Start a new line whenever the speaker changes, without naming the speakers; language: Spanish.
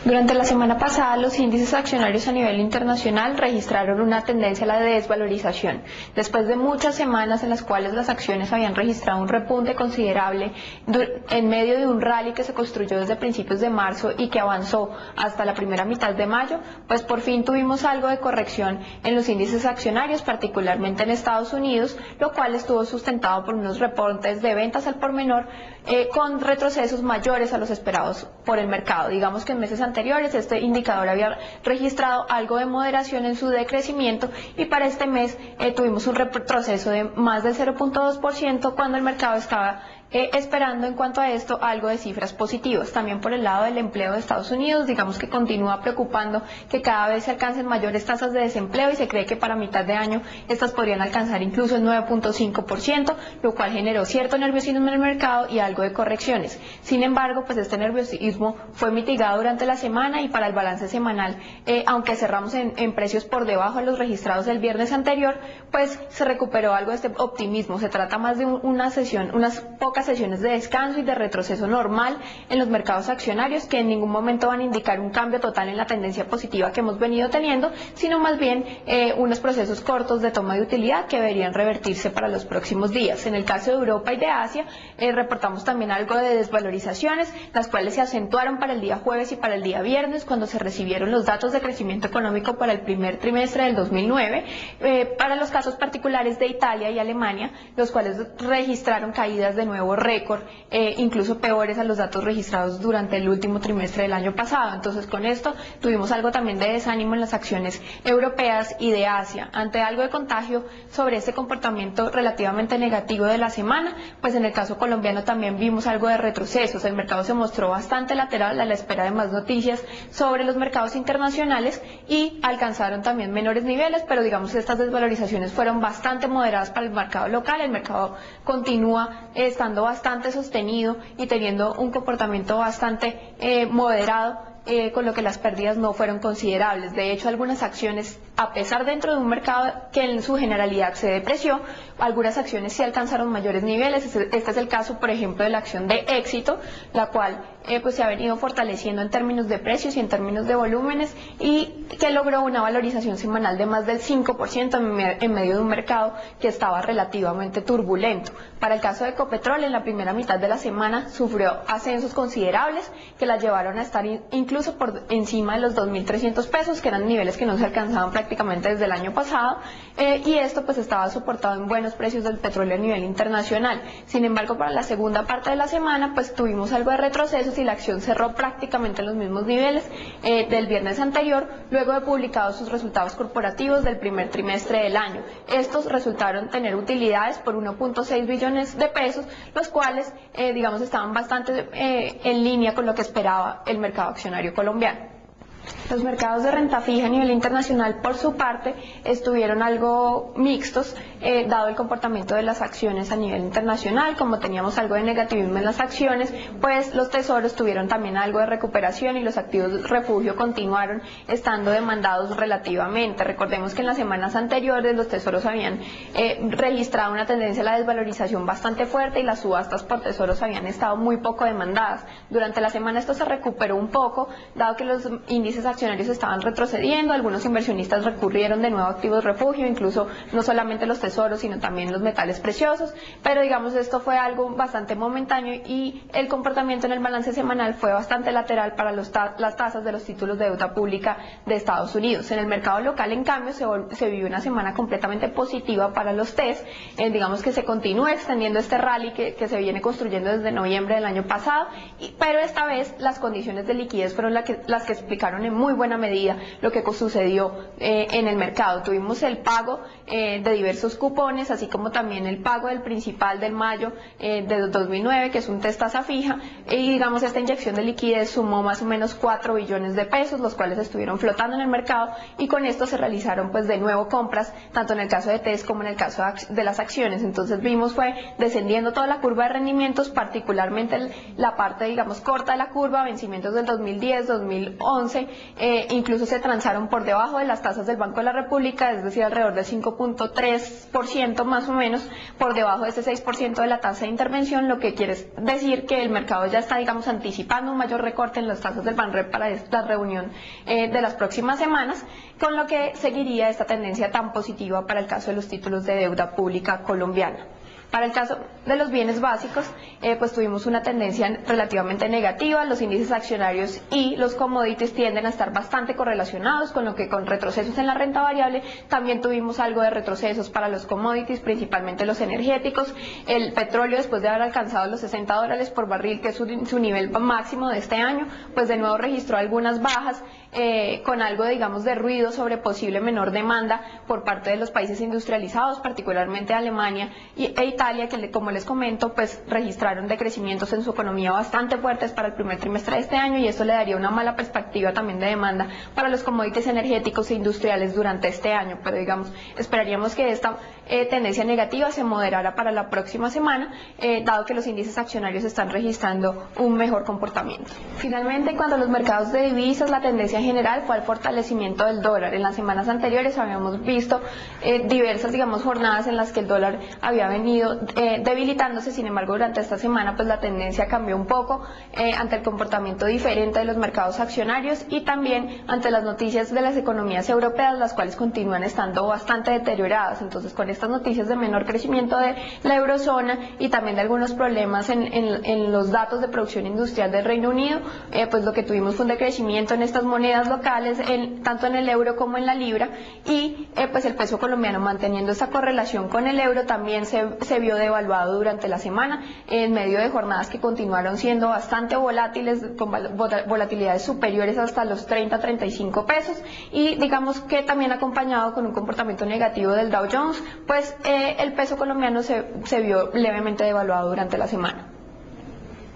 Durante la semana pasada, los índices accionarios a nivel internacional registraron una tendencia a la desvalorización. Después de muchas semanas en las cuales las acciones habían registrado un repunte considerable en medio de un rally que se construyó desde principios de marzo y que avanzó hasta la primera mitad de mayo, pues por fin tuvimos algo de corrección en los índices accionarios, particularmente en Estados Unidos, lo cual estuvo sustentado por unos reportes de ventas al por menor con retrocesos mayores a los esperados por el mercado. Digamos que en meses anteriores este indicador había registrado algo de moderación en su decrecimiento y para este mes tuvimos un retroceso de más del 0.2% cuando el mercado estaba esperando en cuanto a esto algo de cifras positivas. También por el lado del empleo de Estados Unidos, digamos que continúa preocupando que cada vez se alcancen mayores tasas de desempleo y se cree que para mitad de año estas podrían alcanzar incluso el 9.5%, lo cual generó cierto nerviosismo en el mercado y algo de correcciones. Sin embargo, pues este nerviosismo fue mitigado durante la semana y para el balance semanal, aunque cerramos en precios por debajo de los registrados del viernes anterior, pues se recuperó algo de este optimismo. Se trata más de unas pocas sesiones de descanso y de retroceso normal en los mercados accionarios que en ningún momento van a indicar un cambio total en la tendencia positiva que hemos venido teniendo, sino más bien unos procesos cortos de toma de utilidad que deberían revertirse para los próximos días. En el caso de Europa y de Asia, reportamos también algo de desvalorizaciones, las cuales se acentuaron para el día jueves y para el día viernes cuando se recibieron los datos de crecimiento económico para el primer trimestre del 2009, para los casos particulares de Italia y Alemania, los cuales registraron caídas de nuevo récord, incluso peores a los datos registrados durante el último trimestre del año pasado. Entonces con esto tuvimos algo también de desánimo en las acciones europeas y de Asia. Ante algo de contagio sobre este comportamiento relativamente negativo de la semana, pues en el caso colombiano también vimos algo de retrocesos. El mercado se mostró bastante lateral a la espera de más noticias sobre los mercados internacionales y alcanzaron también menores niveles, pero digamos que estas desvalorizaciones fueron bastante moderadas para el mercado local. El mercado continúa estando bastante sostenido y teniendo un comportamiento bastante moderado, con lo que las pérdidas no fueron considerables. De hecho, algunas acciones, a pesar dentro de un mercado que en su generalidad se depreció, algunas acciones sí alcanzaron mayores niveles. Este es el caso, por ejemplo, de la acción de Éxito, la cual pues se ha venido fortaleciendo en términos de precios y en términos de volúmenes y que logró una valorización semanal de más del 5% en medio de un mercado que estaba relativamente turbulento. Para el caso de Ecopetrol, en la primera mitad de la semana sufrió ascensos considerables que la llevaron a estar incluso por encima de los 2.300 pesos, que eran niveles que no se alcanzaban prácticamente desde el año pasado, y esto pues estaba soportado en buenos precios del petróleo a nivel internacional. Sin embargo, para la segunda parte de la semana pues tuvimos algo de retrocesos y la acción cerró prácticamente en los mismos niveles del viernes anterior, luego de publicados sus resultados corporativos del primer trimestre del año. Estos resultaron tener utilidades por 1.6 billones de pesos, los cuales digamos estaban bastante en línea con lo que esperaba el mercado accionario colombiano. Los mercados de renta fija a nivel internacional, por su parte, estuvieron algo mixtos, dado el comportamiento de las acciones a nivel internacional. Como teníamos algo de negativismo en las acciones, pues los tesoros tuvieron también algo de recuperación y los activos refugio continuaron estando demandados relativamente. Recordemos que en las semanas anteriores los tesoros habían registrado una tendencia a la desvalorización bastante fuerte y las subastas por tesoros habían estado muy poco demandadas. Durante la semana esto se recuperó un poco, dado que los índices accionarios estaban retrocediendo, algunos inversionistas recurrieron de nuevo a activos refugio, incluso no solamente los tesoros, sino también los metales preciosos, pero digamos esto fue algo bastante momentáneo y el comportamiento en el balance semanal fue bastante lateral para las tasas de los títulos de deuda pública de Estados Unidos. En el mercado local, en cambio, se vivió una semana completamente positiva para los TES, digamos que se continúa extendiendo este rally que se viene construyendo desde noviembre del año pasado, pero esta vez las condiciones de liquidez fueron las que explicaron en muy buena medida lo que sucedió en el mercado. Tuvimos el pago de diversos cupones, así como también el pago del principal del mayo de 2009, que es un test tasa fija, y digamos esta inyección de liquidez sumó más o menos 4 billones de pesos, los cuales estuvieron flotando en el mercado, y con esto se realizaron pues de nuevo compras, tanto en el caso de TES como en el caso de las acciones. Entonces vimos fue descendiendo toda la curva de rendimientos, particularmente la parte digamos corta de la curva, vencimientos del 2010, 2011, incluso se transaron por debajo de las tasas del Banco de la República, es decir, alrededor del 5.3% más o menos, por debajo de ese 6% de la tasa de intervención, lo que quiere decir que el mercado ya está, digamos, anticipando un mayor recorte en las tasas del Banrep para esta reunión de las próximas semanas, con lo que seguiría esta tendencia tan positiva para el caso de los títulos de deuda pública colombiana. Para el caso de los bienes básicos, pues tuvimos una tendencia relativamente negativa. Los índices accionarios y los commodities tienden a estar bastante correlacionados, con lo que con retrocesos en la renta variable también tuvimos algo de retrocesos para los commodities, principalmente los energéticos. El petróleo, después de haber alcanzado los $60 por barril, que es su nivel máximo de este año, pues de nuevo registró algunas bajas, con algo, digamos, de ruido sobre posible menor demanda por parte de los países industrializados, particularmente Alemania e Italia, que como les comento, pues registraron decrecimientos en su economía bastante fuertes para el primer trimestre de este año, y esto le daría una mala perspectiva también de demanda para los commodities energéticos e industriales durante este año. Pero digamos, esperaríamos que esta tendencia negativa se moderara para la próxima semana, dado que los índices accionarios están registrando un mejor comportamiento. Finalmente, cuando los mercados de divisas, la tendencia en general fue al fortalecimiento del dólar. En las semanas anteriores habíamos visto diversas, digamos, jornadas en las que el dólar había venido debilitándose. Sin embargo, durante esta semana pues la tendencia cambió un poco ante el comportamiento diferente de los mercados accionarios y también ante las noticias de las economías europeas, las cuales continúan estando bastante deterioradas. Entonces, con estas noticias de menor crecimiento de la eurozona y también de algunos problemas en los datos de producción industrial del Reino Unido, pues lo que tuvimos fue un decrecimiento en estas monedas locales, tanto en el euro como en la libra, y pues el peso colombiano, manteniendo esa correlación con el euro, también se vio devaluado durante la semana, en medio de jornadas que continuaron siendo bastante volátiles, con volatilidades superiores hasta los 30-35 pesos, y digamos que también acompañado con un comportamiento negativo del Dow Jones, pues el peso colombiano se vio levemente devaluado durante la semana.